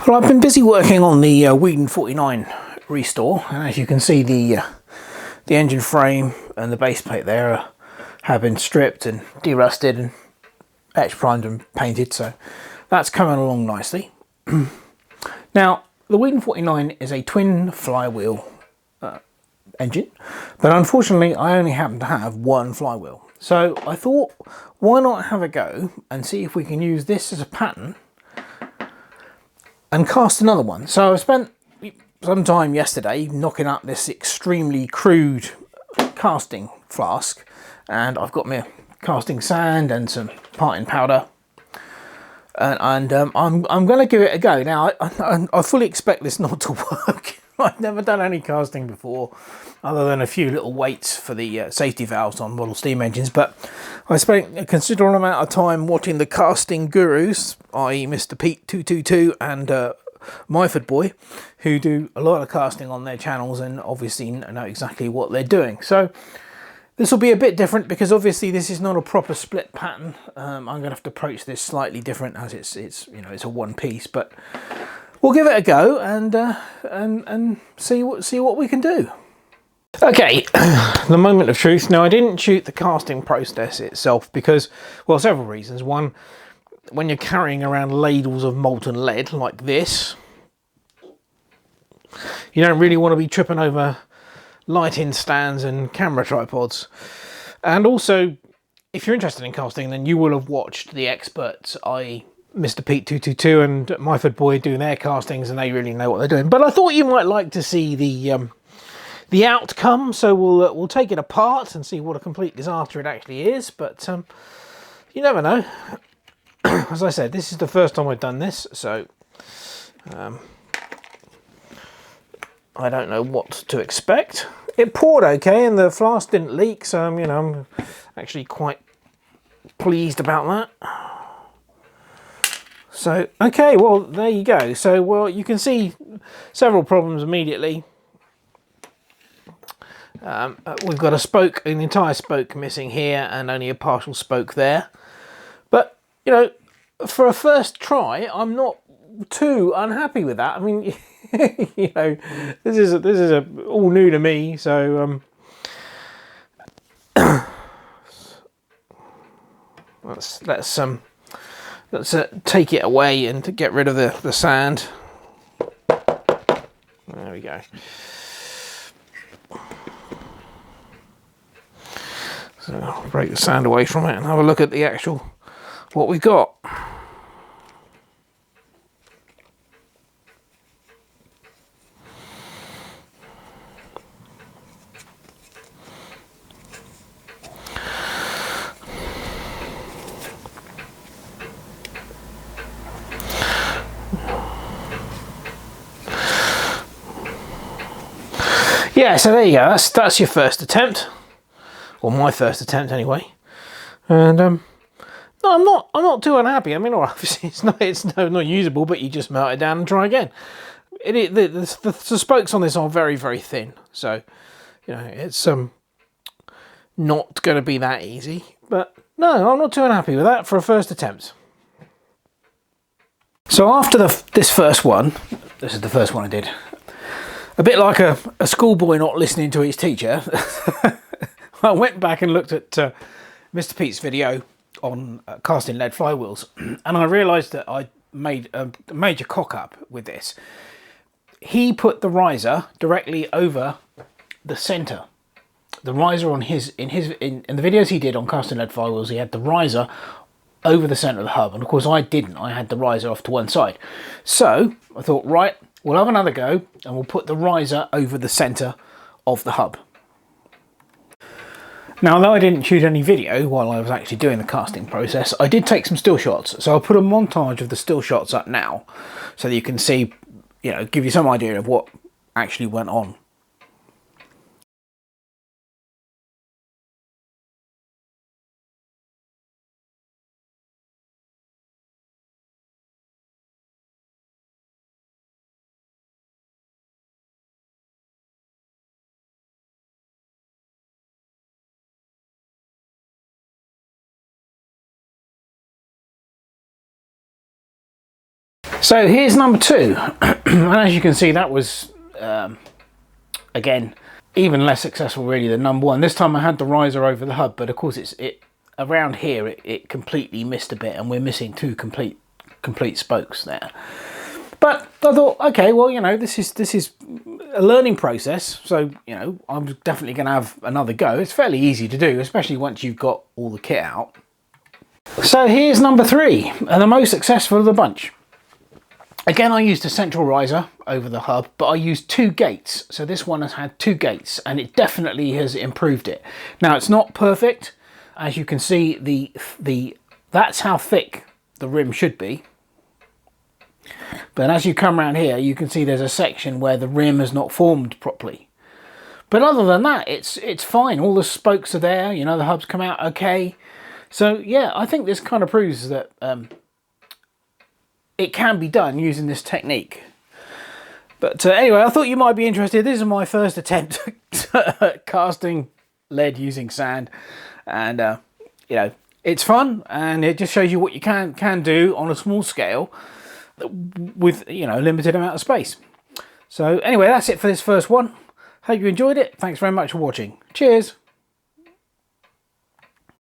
Well, I've been busy working on the Whedon 49 restore, and as you can see, the engine frame and the base plate there have been stripped and derusted and etched, primed and painted, so that's coming along nicely. Now, the Whedon 49 is a twin flywheel engine, but unfortunately I only happen to have one flywheel. So I thought, why not have a go and see if we can use this as a pattern and cast another one. So I spent some time yesterday knocking up this extremely crude casting flask, and I've got my casting sand and some parting powder, and I'm going to give it a go. Now I fully expect this not to work. I've never done any casting before, other than a few little weights for the safety valves on model steam engines, but I spent a considerable amount of time watching the casting gurus, i.e. Mr. Pete 222 and Myfordboy, who do a lot of casting on their channels and obviously know exactly what they're doing. So this will be a bit different because obviously this is not a proper split pattern. I'm going to have to approach this slightly different, as it's you know, it's a one piece, but we'll give it a go and see what we can do. Okay, the moment of truth. Now, I didn't shoot the casting process itself because, well, several reasons. One, when you're carrying around ladles of molten lead like this, you don't really want to be tripping over lighting stands and camera tripods. And also, if you're interested in casting, then you will have watched the experts, i.e. Mr. Pete 222 and Myfordboy, do their castings, and they really know what they're doing. But I thought you might like to see the outcome, so we'll take it apart and see what a complete disaster it actually is. But you never know. As I said, this is the first time I've done this, so I don't know what to expect. It poured okay, and the flask didn't leak, so you know, I'm actually quite pleased about that. So, okay, well, there you go. So, well, you can see several problems immediately. We've got a spoke, an entire spoke missing here, and only a partial spoke there. But, you know, for a first try, I'm not too unhappy with that. I mean, you know, this is all new to me, so let's take it away and to get rid of the sand. There we go. So I'll break the sand away from it and have a look at the actual what we got. Yeah, so there you go. That's your first attempt, or my first attempt anyway. And no, I'm not too unhappy. I mean, obviously it's not usable, but you just melt it down and try again. The spokes on this are very, very thin, so you know it's not going to be that easy. But no, I'm not too unhappy with that for a first attempt. So after this first one, this is the first one I did. A bit like a schoolboy not listening to his teacher, I went back and looked at Mr. Pete's video on casting lead flywheels, and I realised that I made a major cock-up with this. He put the riser directly over the centre. The riser on in the videos he did on casting lead flywheels, he had the riser over the centre of the hub, and of course I didn't. I had the riser off to one side. So I thought, right, we'll have another go and we'll put the riser over the centre of the hub. Now, although I didn't shoot any video while I was actually doing the casting process, I did take some still shots. So I'll put a montage of the still shots up now so that you can see, you know, give you some idea of what actually went on. So here's number 2, and as you can see, that was again even less successful really than number 1. This time I had the riser over the hub, but of course it around here it completely missed a bit, and we're missing 2 complete spokes there. But I thought, okay, well, you know, this is a learning process, so you know, I'm definitely going to have another go. It's fairly easy to do, especially once you've got all the kit out. So here's number 3, and the most successful of the bunch. Again, I used a central riser over the hub, but I used 2 gates. So this one has had 2 gates, and it definitely has improved it. Now, it's not perfect. As you can see, that's how thick the rim should be. But as you come around here, you can see there's a section where the rim has not formed properly. But other than that, it's fine. All the spokes are there. You know, the hubs come out okay. So yeah, I think this kind of proves that it can be done using this technique. But anyway, I thought you might be interested. This is my first attempt at casting lead using sand, and you know, it's fun, and it just shows you what you can do on a small scale with, you know, a limited amount of space. So anyway, that's it for this first one. Hope you enjoyed it. Thanks very much for watching. Cheers.